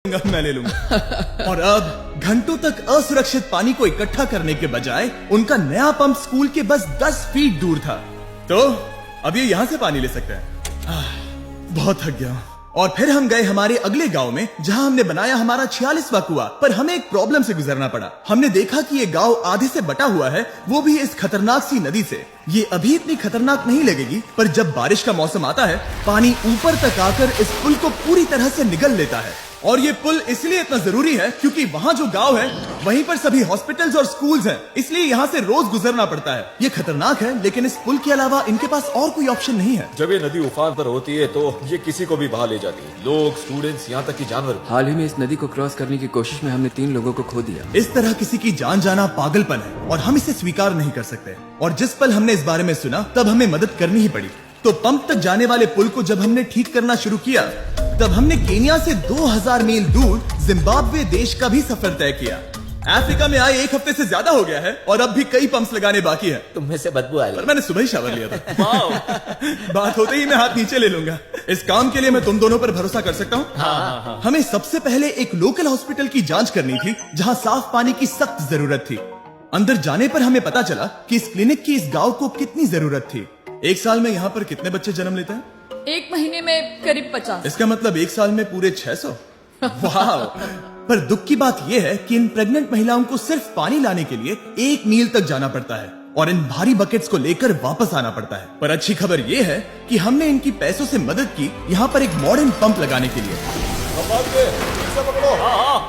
मैं ले लूंगा। और अब घंटों तक असुरक्षित पानी को इकट्ठा करने के बजाय उनका नया पंप स्कूल के बस 10 फीट दूर था, तो अब ये यहाँ से पानी ले सकते हैं। बहुत थक गया। और फिर हम गए हमारे अगले गांव में, जहां हमने बनाया हमारा 46वां कुआं। पर हमें एक प्रॉब्लम से गुजरना पड़ा। हमने देखा कि ये गांव आधे से बटा हुआ है, वो भी इस खतरनाक सी नदी से। ये अभी इतनी खतरनाक नहीं लगेगी, पर जब बारिश का मौसम आता है, पानी ऊपर तक आकर इस पुल को पूरी तरह से निगल लेता है। और ये पुल इसलिए इतना जरूरी है क्योंकि वहाँ जो गांव है, वहीं पर सभी हॉस्पिटल्स और स्कूल्स हैं, इसलिए यहाँ से रोज गुजरना पड़ता है। ये खतरनाक है, लेकिन इस पुल के अलावा इनके पास और कोई ऑप्शन नहीं है। जब ये नदी उफान पर होती है तो ये किसी को भी बहा ले जाती है, लोग, स्टूडेंट्स, यहाँ तक कि जानवर। हाल ही में इस नदी को क्रॉस करने की कोशिश में हमने 3 लोगों को खो दिया। इस तरह किसी की जान जाना पागलपन है और हम इसे स्वीकार नहीं कर सकते। और जिस पल हमने इस बारे में सुना, तब हमें मदद करनी ही पड़ी। तो पंप तक जाने वाले पुल को जब हमने ठीक करना शुरू किया, तब हमने केन्या से 2000 मील दूर जिम्बाब्वे देश का भी सफर तय किया। अफ्रीका में आए 1 हफ्ते से ज्यादा हो गया है और अब भी कई पंप्स लगाने बाकी है। तुम में से बदबू आ रही है। पर मैंने सुबह ही शावर लिया था। बात होते ही मैं हाथ नीचे ले लूंगा। इस काम के लिए मैं तुम दोनों पर भरोसा कर सकता हूँ। हाँ। हमें सबसे पहले एक लोकल हॉस्पिटल की जांच करनी थी, जहाँ साफ पानी की सख्त जरूरत थी। अंदर जाने पर हमें पता चला कि इस क्लिनिक की इस गांव को कितनी जरूरत थी। 1 साल में यहाँ पर कितने बच्चे जन्म लेते हैं? 1 महीने में करीब 50। इसका मतलब 1 साल में पूरे 600। वाह! पर दुख की बात यह है कि इन प्रेग्नेंट महिलाओं को सिर्फ पानी लाने के लिए 1 मील तक जाना पड़ता है और इन भारी बकेट्स को लेकर वापस आना पड़ता है। पर अच्छी खबर यह है कि हमने इनकी पैसों से मदद की यहाँ पर एक मॉडर्न पंप लगाने के लिए।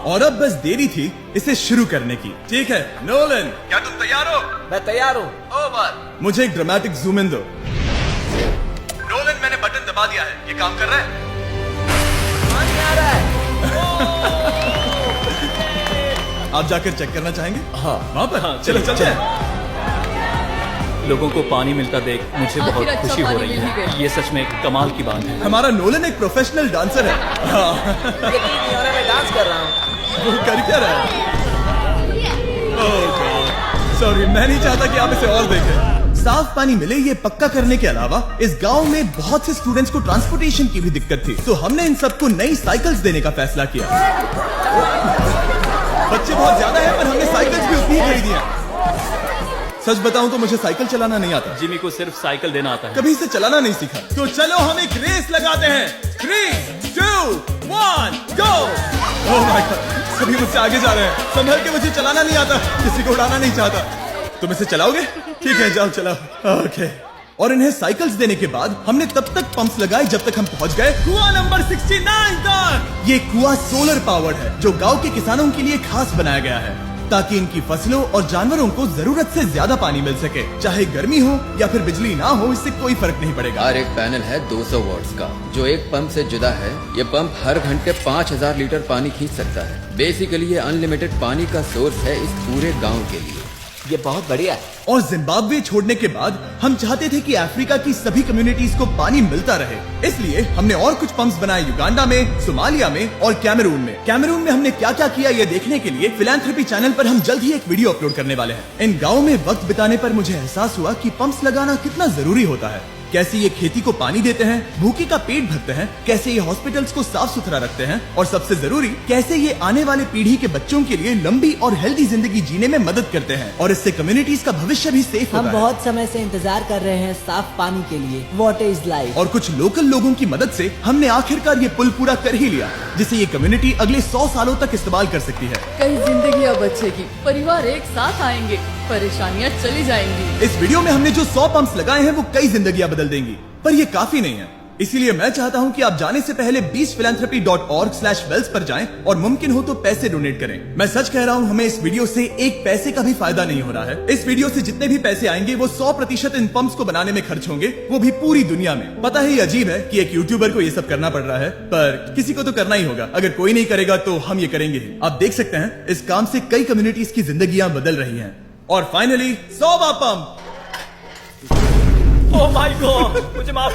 और अब बस देरी थी इसे शुरू करने की। ठीक है नोलन, क्या तुम तैयार हो? मैं तैयार हूँ। ओवर। मुझे एक ड्रामेटिक जूम इन दो। नोलन, मैंने बटन दबा दिया है, ये काम कर रहा है? पानी आ रहा है। आप जाकर चेक करना चाहेंगे? हाँ। वहाँ पर? चलो चलते हैं। लोगों को पानी मिलता देख मुझे आखिर बहुत अच्छा खुशी हो पानी रही मिल ही है। गया। ये सच में कमाल की बात है। हमारा नोलन एक प्रोफेशनल डांसर है। यकीन नहीं हो रहा, मैं डांस कर रहा हूँ। वो कर क्या रहा है? सॉरी, मैं नहीं चाहता कि आप इसे और देखें। साफ पानी मिले ये पक्का करने के अलावा इस गांव में बहुत से स्टूडेंट्स को ट्रांसपोर्टेशन की भी दिक्कत थी, तो हमने इन सबको नई साइकिल्स देने का फैसला किया। बच्चे बहुत ज्यादा हैं, पर हमने साइकिल्स भी उतनी ही खरीदी हैं। सच बताऊं तो मुझे साइकिल चलाना नहीं आता। जिमी को सिर्फ साइकिल देना आता है। कभी इसे चलाना नहीं सीखा। तो चलो हम एक रेस लगाते हैं। 3, 2, 1, गो! ओह माय गॉड, सभी मुझसे आगे जा रहे हैं। संभल के, मुझे चलाना नहीं आता, किसी को उड़ाना नहीं चाहता। तुम इसे चलाओगे? ठीक है, जाओ चलाओ। ओके। और इन्हें साइकिल्स देने के बाद हमने तब तक पंप्स लगाए जब तक हम पहुंच गए कुआं नंबर 69 तक। ये कुआं सोलर पावर्ड है, जो गांव के किसानों के लिए खास बनाया गया है, ताकि इनकी फसलों और जानवरों को जरूरत से ज्यादा पानी मिल सके। चाहे गर्मी हो या फिर बिजली ना हो, इससे कोई फर्क नहीं पड़ेगा। और एक पैनल है 200 वॉट्स का, जो एक पंप से जुदा है। ये पंप हर घंटे 5000 लीटर पानी खींच सकता है। बेसिकली ये अनलिमिटेड पानी का सोर्स है इस पूरे गाँव के लिए। ये बहुत बढ़िया है। और जिम्बाब्वे छोड़ने के बाद हम चाहते थे कि अफ्रीका की सभी कम्युनिटीज को पानी मिलता रहे, इसलिए हमने और कुछ पंप्स बनाए युगांडा में, सोमालिया में और कैमरून में। कैमरून में हमने क्या क्या किया ये देखने के लिए फिलैंथ्रोपी चैनल पर हम जल्द ही एक वीडियो अपलोड करने वाले हैं। इन गाँव में वक्त बिताने पर मुझे एहसास हुआ कि पंप्स लगाना कितना जरूरी होता है। कैसे ये खेती को पानी देते हैं, भूखे का पेट भरते हैं, कैसे ये हॉस्पिटल्स को साफ सुथरा रखते हैं, और सबसे जरूरी कैसे ये आने वाले पीढ़ी के बच्चों के लिए लंबी और हेल्दी जिंदगी जीने में मदद करते हैं, और इससे कम्युनिटीज का भविष्य भी सेफ होता हम है। बहुत समय से इंतजार कर रहे हैं साफ पानी के लिए। Water is life. और कुछ लोकल लोगों की मदद से हमने आखिरकार ये पुल पूरा कर ही लिया, जिसे ये कम्युनिटी अगले 100 सालों तक इस्तेमाल कर सकती है। कई जिंदगियां बचेगी, परिवार एक साथ आएंगे, परेशानियां चली जाएंगी। इस वीडियो में हमने जो 100 पंप्स लगाए हैं वो कई जिंदगियां बदल देंगी, पर ये काफी नहीं है। इसीलिए मैं चाहता हूं कि आप जाने से पहले 20philanthropy.org/wells पर जाएं और मुमकिन हो तो पैसे डोनेट करें। मैं सच कह रहा हूं, हमें इस वीडियो से एक पैसे का भी फायदा नहीं हो रहा है। इस वीडियो से जितने भी पैसे आएंगे वो 100% इन पंप्स को बनाने में खर्च होंगे, वो भी पूरी दुनिया में। पता है ये अजीब है कि एक यूट्यूबर को ये सब करना पड़ रहा है, पर किसी को तो करना ही होगा। अगर कोई नहीं करेगा तो हम ये करेंगे ही। आप देख सकते हैं इस काम से कई कम्युनिटीज की जिंदगियां बदल रही हैं। और फाइनली 100वां पंप। ओह माय गॉड, मुझे माफ